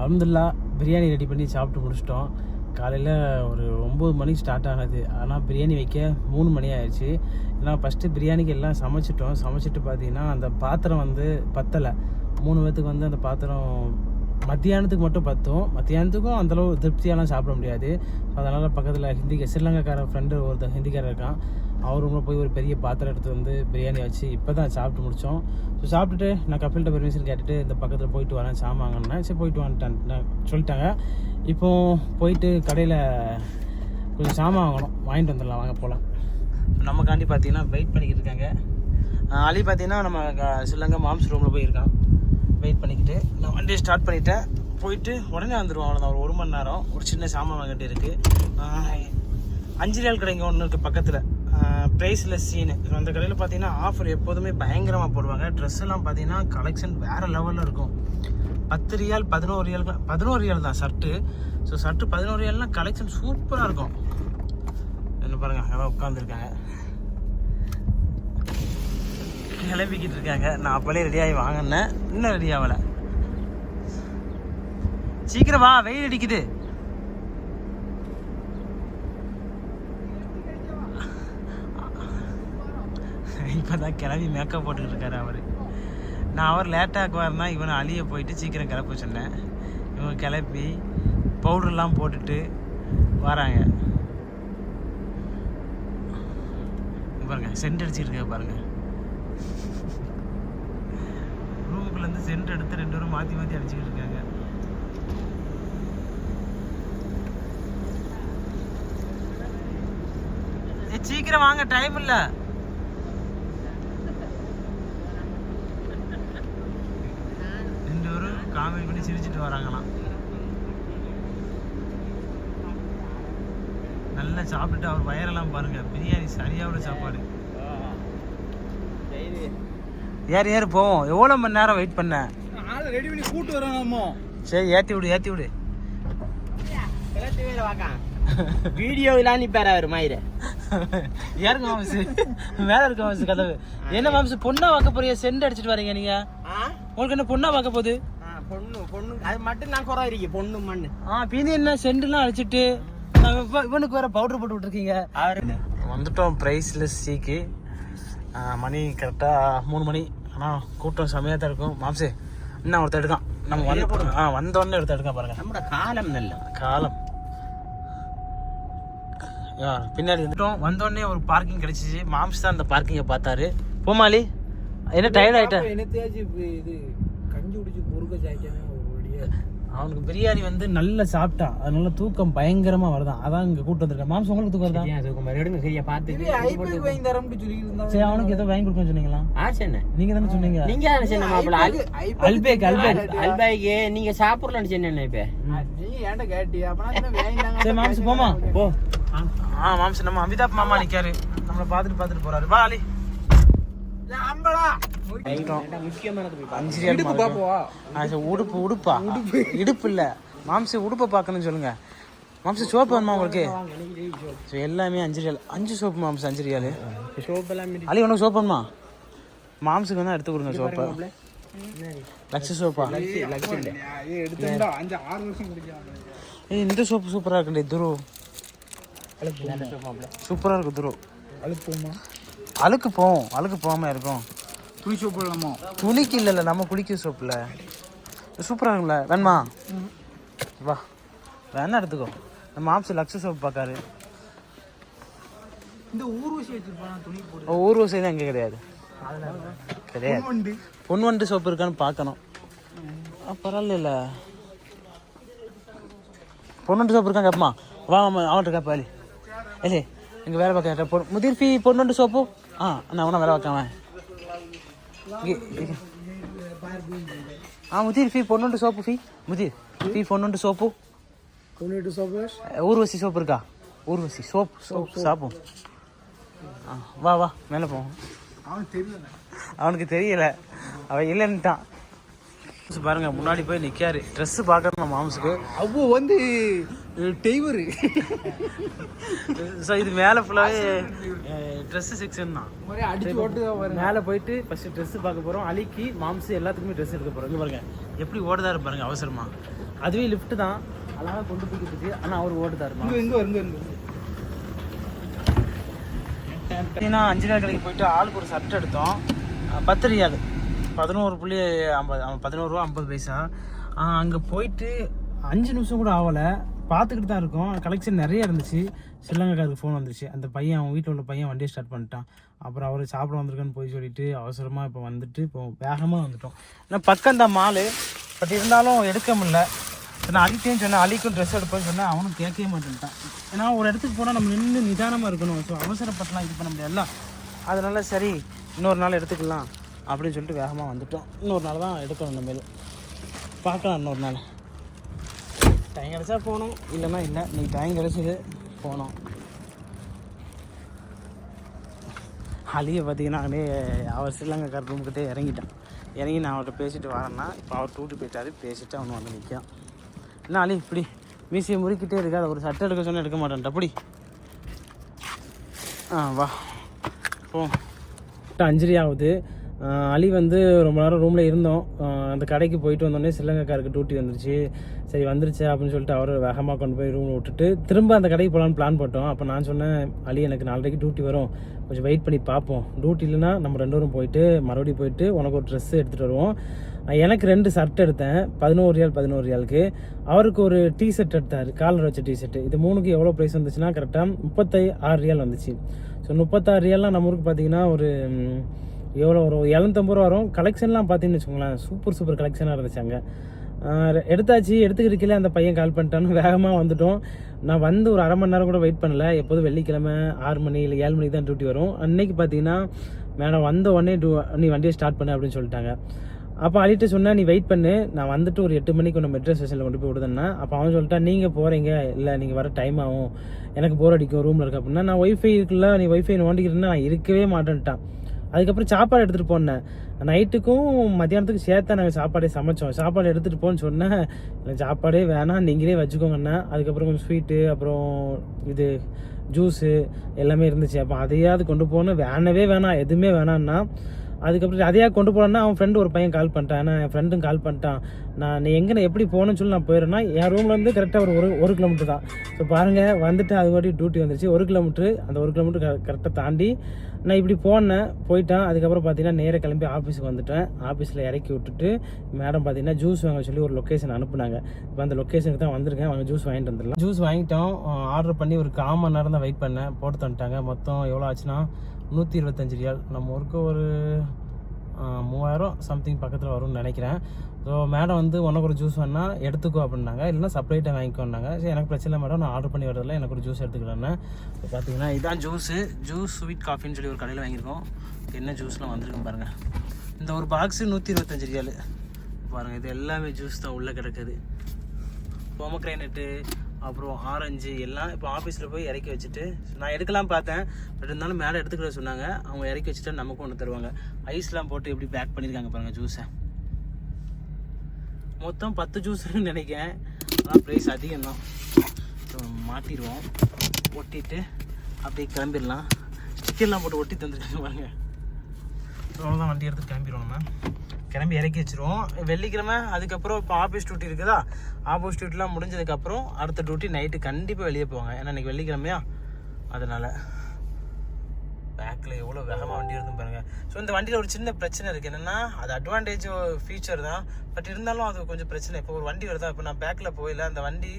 அல்ஹம்துலில்லாஹ் பிரியாணி ரெடி பண்ணி சாப்பிட்டு முடிச்சிட்டோம். காலையில் ஒரு 9 மணிக்கு ஸ்டார்ட் ஆனது. ஆனால் பிரியாணி வைக்க 3 மணி ஆயிடுச்சு. ஏன்னா ஃபஸ்ட்டு பிரியாணிக்கு எல்லாம் சமைச்சிட்டு பார்த்தீங்கன்னா அந்த பாத்திரம் வந்து பத்தலை. 3 பேர்த்துக்கு வந்து அந்த பாத்திரம் மத்தியானத்துக்கு மட்டும் பற்றும். மத்தியானத்துக்கும் அந்தளவு திருப்தியாலாம் சாப்பிட முடியாது. அதனால் பக்கத்தில் ஸ்ரீலங்காக்கார ஃப்ரெண்டு ஒருத்தர் ஹிந்திக்காரர் இருக்கான். அவர் ரூமில் போய் ஒரு பெரிய பாத்திரம் எடுத்து வந்து பிரியாணி வச்சு இப்போ தான் சாப்பிட்டு முடித்தோம். ஸோ சாப்பிட்டுட்டு நான் கப்பில்கிட்ட பெர்மிஷன் கேட்டுட்டு இந்த பக்கத்தில் போயிட்டு வரேன் சாமாங்கன்னேன். சரி போயிட்டு வந்துட்டேன் சொல்லிட்டாங்க. இப்போ போயிட்டு கடையில் கொஞ்சம் சாமான் வாங்கிட்டு வந்துடலாம், வாங்க போகலாம். நமக்காண்டி பார்த்தீங்கன்னா வெயிட் பண்ணிக்கிட்டு இருக்காங்க. அலி பார்த்தீங்கன்னா நம்ம ஸ்ரீலங்கா மாம்ஸ் ரூமில் போயிருக்கான். வெயிட் பண்ணிக்கிட்டு நான் வண்டியை ஸ்டார்ட் பண்ணிவிட்டேன். போயிட்டு உடனே வந்துடுவோம். அவ்வளோதான், ஒரு 1 மணி நேரம். ஒரு சின்ன சாமான் வாங்கிட்டு இருக்குது. 5 ரியால் கடைங்க ஒன்று இருக்குது பக்கத்தில், ப்ரைஸ்லெஸ் சீனு. அந்த கடையில் பார்த்தீங்கன்னா ஆஃபர் எப்போதுமே பயங்கரமாக போடுவாங்க. ட்ரெஸ்ஸெல்லாம் பார்த்தீங்கன்னா கலெக்ஷன் வேறு லெவலில் இருக்கும். 10 ரியால் 11 ரியால் தான் ஷர்ட்டு. ஸோ ஷர்ட்டு 11 ரியால்னால் கலெக்ஷன் சூப்பராக இருக்கும். என்ன பாருங்கள், அங்கே உட்காந்துருக்காங்க, கிளம்பிக்கிட்டு இருக்காங்க. நான் அப்போலே ரெடியாகி வாங்கினேன், இன்னும் ரெடி ஆகலை. சீக்கிரம் வா, வெயில் அடிக்குது. இப்போ தான் கிளம்பி மேக்கப் போட்டுக்கிட்டு இருக்காரு அவர். நான் அவர் லேட்டாக வரனா இவனை அழிய போயிட்டு சீக்கிரம் கிளப்ப சொன்னேன். இவங்க கிளப்பி பவுடர்லாம் போட்டுட்டு வராங்க. பாருங்க, சென்ட் அடிச்சுட்டு பாருங்க. ரூமுக்குள்ளேருந்து சென்ட் எடுத்து 2 பேரும் மாற்றி அடிச்சுக்கிட்டு இருக்காங்க. சீக்கிரம் வாங்க, டைம் இல்லை. காமெடி பண்ணி சிரிச்சுட்டு வராங்களாம். நல்லா சாப்பிட்டுட்டு அவர் வயரெல்லாம் பாருங்க. பிரியாணி சரியான சாப்பாடு. ஏறு போவோம். எவ்வளோ மணி நேரம் வெயிட் பண்ண? ரெடி பண்ணி கூட்டு வராமோ. சரி, ஏற்றி விடு. வீடியோ எல்லாம் நிப்பாரு அவர் மயிரை. யாருங்க மாம்சு மேல இருக்க மாம்சு கதவு. என்ன மாம்சு பொண்ணா பார்க்க போறிய? சென்ட் அடிச்சுட்டு வரீங்க நீங்க. உங்களுக்கு என்ன பொண்ணா பார்க்க போகுது? பொண்ணு அது மட்டும் நான் குறை இருக்கு. பொண்ணு மண்ணு பின்னி என்ன சென்ட்லாம் அடிச்சுட்டு இவனுக்கு வேற பவுடர் போட்டு விட்டுருக்கீங்க. வந்துட்டோம் ப்ரைஸ்லெஸ் சீக்கு. மணி கரெக்டாக 3 மணி. ஆனால் கூட்டம் செமையாக தான் இருக்கும். மாம்சு இன்னும் ஒருத்தர் எடுக்கான். நம்ம வந்தோடனே ஒருத்தர் எடுக்கான் பாருங்க. நம்மளோட காலம் நல்ல காலம். பின்னாடி வந்துட்டோம். வந்தோடனே ஒரு பார்க்கிங் கிடைச்சிச்சு. மாம்ஸ் தான் அந்த பார்க்கிங்கை பார்த்தாரு. போமாலி என்ன டயர்ட் ஆகிட்டா? அவனுக்கு பிரியாணி வந்து நல்லா சாப்பிட்டான், அதனால தூக்கம் பயங்கரமா வருதான். அதான் இங்க கூட்டு வந்திருக்கேன். மாம்ஸ் உங்களுக்கு தூக்கம் வருதா? சரியா பார்த்து சரி, அவனுக்கு ஏதோ வாங்கி கொடுக்கணும்னு சொன்னீங்களா? நீங்க தானே சொன்னீங்க. நீங்க அல்பேக்கு நீங்க சாப்பிடலாம்னு சொன்னேன். இப்ப மாம்ஸ் போமா போ. மாம்ஸ் நம்ம அமிதாப் மாமா நிக்காரு, நம்மளை பார்த்துட்டு போறாரு. வா அலி. இடுப்பு இல்ல மாம்சு, உடுப்பை பார்க்கணும்னு சொல்லுங்க. மாம்சு சோப்பு வேணுமா உங்களுக்கு? எல்லாமே 5 ரியால். 5 சோப்பு மாம்சு, 5 ரியால். அலி உனக்கு சோப்பு வேணுமா? மாம்சுக்கு வேணா எடுத்து கொடுங்க சோப்பை. லக்ஸ் சோப்பா? இந்த சோப்பு சூப்பரா இருக்குண்டே துரு. சூப்பரா இருக்கு துரு. அழுக்கு போகாம இருக்கும். துணி சோப்பு இல்லாமோ? துணிக்கு இல்லைல்ல, நம்ம குளிக்க சோப்புல சூப்பராக இருக்கும்ல. வேணுமா? வா, வேணா எடுத்துக்கோ. நம்ம மாம்சு லக்ஸ் சோப்பு பார்க்காரு. இந்த ஊர்வசி வச்சிருப்பாங்க துணி போட்டு. ஊர்வசி தான் இங்கே கிடையாது. பொன்வண்டு சோப்பு இருக்கான்னு பார்க்கணும். பரவாயில்ல, பொன்வண்டு சோப்பு இருக்கான்னு கேட்பமா? வா அவன்கிட்ட கேட்பா. அலி இங்கே வேலை பார்க்க முதிர் ஃபீ பொன்வண்டு சோப்பு. நான் ஒன்றா வேலை பார்க்காம मुदीर फी பொண்ணுண்டு சோப்பு ஃபீ मुदीर फी பொண்ணுண்டு சோப்பு ஊர்வசி சோப்பு இருக்கா? ஊர்வசி சோப்பு சாப்பும். வா மேலே போவோம். அவனுக்கு தெரியல, அவன் இல்லைன்ட்டான். பாருங்க முன்னாடி போய் நிக்காரு. ட்ரெஸ் பார்க்கணும் மாம்ஸுக்கு. அவ்வளோ வந்து டெய்வரு. ஸோ இது மேலே ஃபுல்லாகவே ட்ரெஸ்ஸு செக்ஷன் தான். மேலே போயிட்டு ஃபஸ்ட்டு ட்ரெஸ்ஸு பார்க்க போகிறோம். அலிக்கு மாம்ஸு எல்லாத்துக்குமே ட்ரெஸ் எடுக்க போகிறோம். இங்கே பாருங்க எப்படி ஓடுதாரு பாருங்க அவசரமா. அதுவே லிஃப்ட் தான் அழகாக கொண்டு போய்க்கிட்டு. ஆனால் அவர் ஓட்டுதாரு. ஏன்னா 5 ரூபா கடைக்கு போயிட்டு ஆளுக்கு ஒரு சட்டை எடுத்தோம். 10 ரியால் 11.50 11 ரூபா 50 பைசா. அங்கே போயிட்டு 5 நிமிஷம் கூட ஆகலை, பார்த்துக்கிட்டு தான் இருக்கோம். கலெக்ஷன் நிறைய இருந்துச்சு. ஸ்ரீலங்காக்காருக்கு ஃபோன் வந்துருச்சு. அந்த பையன், அவன் வீட்டில் உள்ள பையன் வண்டியை ஸ்டார்ட் பண்ணிட்டான். அப்புறம் அவர் சாப்பிட வந்திருக்கான்னு போய் சொல்லிட்டு அவசரமாக இப்போ வந்துட்டு இப்போ வேகமாக வந்துட்டோம். ஏன்னா பக்கம் தான் மாலு, பட் இருந்தாலும் எடுக்க முடியல. நான் அலிட்டையும் சொன்னேன், அலிக்கும் ட்ரெஸ் எடுப்பேன்னு சொன்னேன். அவனும் கேட்கவே மாட்டேன்ட்டான். ஏன்னா ஒரு இடத்துக்கு போனால் நம்ம நின்று நிதானமாக இருக்கணும். ஸோ அவசரப்பட்டலாம் இது பண்ண முடியாதுல்ல. அதனால சரி இன்னொரு நாள் எடுத்துக்கலாம் அப்படின்னு சொல்லிட்டு வேகமாக வந்துட்டோம். இன்னொரு நாள் தான் எடுக்கணும். இனிமேல் பார்க்கலாம். இன்னொரு நாள் டைம் கிடச்சா போகணும், இல்லைன்னா இல்லை. நீ டைம் கிடச்சிது போனோம். அலியை பார்த்தீங்கன்னா அப்படியே அவர் ஸ்ரீலங்காக்கார் ரூம்கிட்டே இறங்கிட்டான். இறங்கி நான் அவர்கிட்ட பேசிட்டு வரேன்னா இப்போ அவர் டூட்டி போயிட்டாரு. பேசிட்டு அவனு வந்து நிற்கான். என்ன அலி இப்படி மீசியை முறுக்கிட்டே இருக்காது. ஒரு சட்டை எடுக்க சொன்னால் எடுக்க மாட்டேன்ட்ட. அப்படி வா போ. 5 ஆகுது. அலி வந்து ரொம்ப நேரம் ரூமில் இருந்தோம். அந்த கடைக்கு போயிட்டு வந்தோடனே ஸ்ரீலங்காக்காருக்கு டியூட்டி வந்துருச்சு. சரி வந்துருச்சு அப்படின்னு சொல்லிட்டு அவர் வேகமாக கொண்டு போய் ரூமில் விட்டுட்டு திரும்ப அந்த கடைக்கு போகலான்னு பிளான் போட்டோம். அப்போ நான் சொன்னேன், அலி எனக்கு 4:30 டியூட்டி வரும், கொஞ்சம் வெயிட் பண்ணி பார்ப்போம். டியூட்டி இல்லைன்னா நம்ம 2 பேரும் போயிட்டு மறுபடியும் போயிட்டு உனக்கு ஒரு ட்ரெஸ்ஸு எடுத்துகிட்டு வருவோம். எனக்கு 2 ஷர்ட் எடுத்தேன், 11 ரியாலுக்கு. அவருக்கு ஒரு டிஷர்ட் எடுத்தார், காலர் வச்ச டிஷர்ட்டு. இது 3க்கு எவ்வளோ ப்ரைஸ் வந்துச்சுன்னா கரெக்டாக 36 ரியால் வந்துச்சு. ஸோ 36 ரியால்லாம் நம்ம ஊருக்கு பார்த்தீங்கன்னா ஒரு எவ்வளோ ஒரு 750 ரூபா வரும். கலெக்ஷன்லாம் பார்த்தீங்கன்னு வச்சுக்கோங்களேன், சூப்பர் கலெக்ஷனாக இருந்துச்சு. அங்கே எடுத்தாச்சு. எடுத்துக்கிட்டு அந்த பையன் கால் பண்ணிட்டான்னு வேகமாக வந்துட்டோம். நான் வந்து ஒரு 1/2 மணி நேரம் கூட வெயிட் பண்ணல. எப்போதும் வெள்ளிக்கிழமை 6 மணி இல்லை 7 மணிக்கு தான் டியூட்டி வரும். அன்னைக்கு பார்த்தீங்கன்னா மேடம் வந்த உடனே நீ வண்டியை ஸ்டார்ட் பண்ணு அப்படின்னு சொல்லிட்டாங்க. அப்போ அழிட்டு சொன்னேன், நீ வெயிட் பண்ணு, நான் வந்துட்டு ஒரு 8 மணிக்கு ஒன்று மெட்ரோ ஸ்டேஷனில் கொண்டு போய் விடுதேன்னா. அப்போ அவன் சொல்லிட்டா, நீங்கள் போகிறீங்க, இல்லை நீங்கள் வர டைம் ஆகும், எனக்கு போர் அடிக்கும் ரூமில் இருக்க அப்படின்னா. நான் ஒய்ஃபை இருக்குல்ல, நீ ஒய்ஃபை நோண்டிக்கிறேன்னா நான் இருக்கவே மாட்டேன்ட்டான். அதுக்கப்புறம் சாப்பாடு எடுத்துகிட்டு போனேன். நைட்டுக்கும் மத்தியானத்துக்கும் சேர்த்தா நாங்கள் சாப்பாடே சமைச்சோம். சாப்பாடு எடுத்துகிட்டு போன்னு சொன்னேன். எனக்கு சாப்பாடே வேணாம், நீங்களே வச்சுக்கோங்கண்ணா. அதுக்கப்புறம் கொஞ்சம் ஸ்வீட்டு, அப்புறம் இது ஜூஸு எல்லாமே இருந்துச்சு. அப்போ அதையாவது கொண்டு போகணும். வேணாம் எதுவுமே வேணான்னா. அதுக்கப்புறம் அதையாக கொண்டு போனேன்னா அவன் ஃப்ரெண்டு ஒரு பையன் கால் பண்ணிட்டான். ஏன்னா என் ஃப்ரெண்டும் கால் பண்ணிட்டான். நீ எங்கே எப்படி போகணுன்னு சொல்லி நான் போயிடுறேன்னா, என் ரூம்லேருந்து கரெக்டாக ஒரு கிலோமீட்டர் தான். ஸோ பாருங்கள், வந்துட்டு அது மாதிரி டியூட்டி வந்துருச்சு. 1 கிலோமீட்ரு, அந்த 1 கிலோமீட்டர் கரெக்டாக தாண்டி நான் இப்படி போயிட்டேன். அதுக்கப்புறம் பார்த்தீங்கன்னா நேராக கிளம்பி ஆஃபீஸுக்கு வந்துட்டேன். ஆஃபீஸில் இறக்கி விட்டுட்டு மேடம் பார்த்தீங்கன்னா ஜூஸ் வாங்க சொல்லி ஒரு லொக்கேஷன் அனுப்புனாங்க. இப்போ அந்த லொக்கேஷனுக்கு தான் வந்திருக்கேன். அவங்க ஜூஸ் வாங்கிட்டு வந்துடலாம். ஜூஸ் வாங்கிட்டோம். ஆர்டர் பண்ணி ஒரு 1/4 மணி நேரம் தான் வெயிட் பண்ணேன். போட்டு தந்துட்டாங்க. மொத்தம் எவ்வளோ ஆச்சுன்னா 125 ரியால். நம்ம ஊருக்கு ஒரு 3000 சம்திங் பக்கத்தில் வரும்னு நினைக்கிறேன். ஸோ மேடம் வந்து உனக்கு ஒரு ஜூஸ் வேணால் எடுத்துக்கோ அப்படின்னாங்க, இல்லைனா செப்பரேட்டாக வாங்கிக்கோன்னாங்க. சரி எனக்கு பிரச்சனை இல்லை மேடம், நான் ஆர்டர் பண்ணி வரதில்ல, எனக்கு ஒரு ஜூஸ் எடுத்துக்கிறேன்னு. இப்போ பார்த்தீங்கன்னா இதுதான் ஜூஸ் ஸ்வீட் காஃபின்னு சொல்லி ஒரு கடையில் வாங்கியிருக்கோம். என்ன ஜூஸ்லாம் வந்திருக்குன்னு பாருங்கள். இந்த ஒரு பாக்ஸு 125 ரியால் பாருங்கள். இது எல்லாமே ஜூஸ் தான் உள்ளே கிடக்குது. பொமக்ரைனட்டு, அப்புறம் ஆரஞ்சு எல்லாம் இப்போ ஆஃபீஸில் போய் இறக்கி வச்சுட்டு நான் எடுக்கலாம் பார்த்தேன். பட் இருந்தாலும் மேலே எடுத்துக்கிற சொன்னாங்க. அவங்க இறக்கி வச்சுட்டு நமக்கும் ஒன்று தருவாங்க. ஐஸ்லாம் போட்டு எப்படி பேக் பண்ணியிருக்காங்க பாருங்கள் ஜூஸை. மொத்தம் 10 ஜூஸ்ன்னு நினைக்கிறேன். ஆனால் ப்ரைஸ் அதிகம் தான். மாட்டிடுவோம், ஒட்டிட்டு அப்படியே கிளம்பிடலாம். ஸ்டிக்கர்லாம் போட்டு ஒட்டி தந்துருக்காங்க பாருங்க. அவ்வளோதான், வண்டி எடுத்து கிளம்பிடுவோம். நம்ம கிளம்பி இறக்கி வச்சுருவோம். வெள்ளிக்கிழமை அதுக்கப்புறம் இப்போ ஆஃபீஸ் டியூட்டி இருக்குதா, ஆஃபீஸ் டியூட்டிலாம் முடிஞ்சதுக்கப்புறம் அடுத்த டியூட்டி நைட்டு கண்டிப்பாக வெளியே போவாங்க. ஏன்னா இன்றைக்கி வெள்ளிக்கிழமையா, அதனால் பேக்கில் எவ்வளோ வேகமாக வண்டி எடுத்து பாருங்கள். ஸோ இந்த வண்டியில் ஒரு சின்ன பிரச்சனை இருக்குது. என்னென்னா அது அட்வான்டேஜ் ஃபீச்சர் தான், பட் இருந்தாலும் அது கொஞ்சம் பிரச்சனை. இப்போ ஒரு வண்டி வருதா, இப்போ நான் பேக்கில் போயில அந்த வண்டி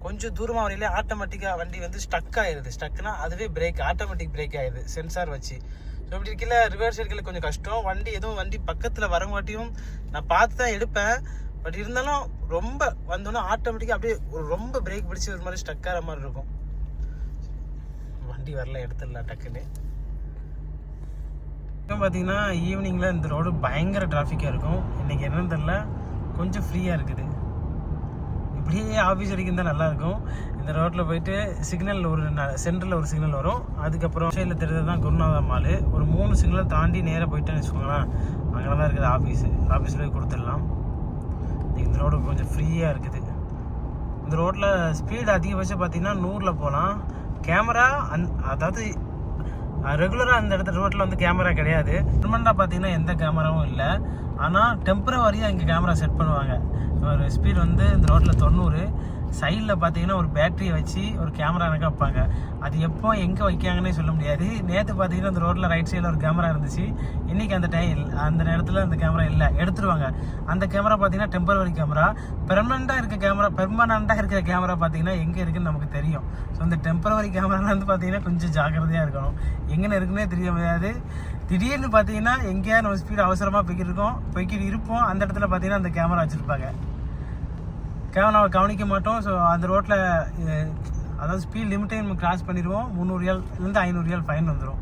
கொஞ்சம் தூரமாக வரையிலே ஆட்டோமேட்டிக்காக வண்டி வந்து ஸ்டக் ஆயிடுது. ஸ்டக்குனா அதுவே பிரேக், ஆட்டோமேட்டிக் பிரேக் ஆயிடுது சென்சார் வச்சு. ஸோ இப்படி இருக்கல ரிவர்ஸ் எடுக்கல கொஞ்சம் கஷ்டம். வண்டி பக்கத்தில் வரங்காட்டியும் நான் பார்த்து தான் எடுப்பேன். பட் இருந்தாலும் ரொம்ப வந்தோன்னா ஆட்டோமேட்டிக்காக அப்படியே ரொம்ப பிரேக் பிடிச்சி ஒரு மாதிரி ஸ்டக் ஆகிற மாதிரி இருக்கும். வண்டி வரல, எடுத்துடலாம் டக்குன்னு. பார்த்தீங்கன்னா ஈவினிங்கில் இந்த ரோடு பயங்கர டிராஃபிக்காக இருக்கும். இன்றைக்கி என்னன்னு தெரியல, கொஞ்சம் ஃப்ரீயாக இருக்குது. இப்படியே ஆஃபீஸ் வரைக்கும் தான் நல்லாயிருக்கும். இந்த ரோட்டில் போயிட்டு சிக்னல் ஒரு சென்டரில் ஒரு சிக்னல் வரும். அதுக்கப்புறம் சைடில் தெரிஞ்சது தான் குருநாதா மால். ஒரு 3 சிக்னல் தாண்டி நேராக போயிட்டேன்னு வச்சுக்கோங்களேன், அங்கே தான் இருக்குது ஆஃபீஸில் போய் கொடுத்துடலாம். இந்த ரோடு கொஞ்சம் ஃப்ரீயாக இருக்குது. இந்த ரோட்டில் ஸ்பீடு அதிகபட்சம் பார்த்தீங்கன்னா 100ல் போகலாம். கேமரா அதாவது ரெகுலராக அந்த இடத்துல ரோட்டில் வந்து கேமரா கிடையாது. பர்மனண்டாக பார்த்தீங்கன்னா எந்த கேமராவும் இல்லை. ஆனால் டெம்பரவரியாக இங்கே கேமரா செட் பண்ணுவாங்க. ஒரு ஸ்பீட் வந்து இந்த ரோட்டில் 90. சைடில் பார்த்தீங்கன்னா ஒரு பேட்டரியை வச்சு ஒரு கேமரா எனக்கு வைப்பாங்க. அது எப்போ எங்கே வைக்காங்கன்னே சொல்ல முடியாது. நேற்று பார்த்தீங்கன்னா அந்த ரோட்டில் ரைட் சைடில் ஒரு கேமரா இருந்துச்சு. இன்றைக்கி அந்த நேரத்தில் அந்த கேமரா இல்லை, எடுத்துருவாங்க. அந்த கேமரா பார்த்தீங்கன்னா டெம்பரவரி கேமரா. பெர்மனண்ட்டாக இருக்கிற கேமரா பார்த்தீங்கன்னா எங்கே இருக்குன்னு நமக்கு தெரியும். ஸோ இந்த டெம்பரவரி கேமராவில் வந்து பார்த்தீங்கன்னா கொஞ்சம் ஜாக்கிரதையாக இருக்கணும். எங்கே இருக்குன்னே தெரிய முடியாது. திடீர்னு பார்த்தீங்கன்னா எங்கேயா நம்ம ஸ்பீடு அவசரமாக போய்க்கிட்டு இருப்போம். அந்த இடத்துல பார்த்தீங்கன்னா அந்த கேமரா வச்சுருப்பாங்க. கேமராவை கவனிக்க மாட்டோம். ஸோ அந்த ரோட்டில் அதாவது ஸ்பீட் லிமிட்டை நம்ம கிராஸ் பண்ணிடுவோம். 300 ரியால் 500 ரியால் ஃபைன் வந்துடும்.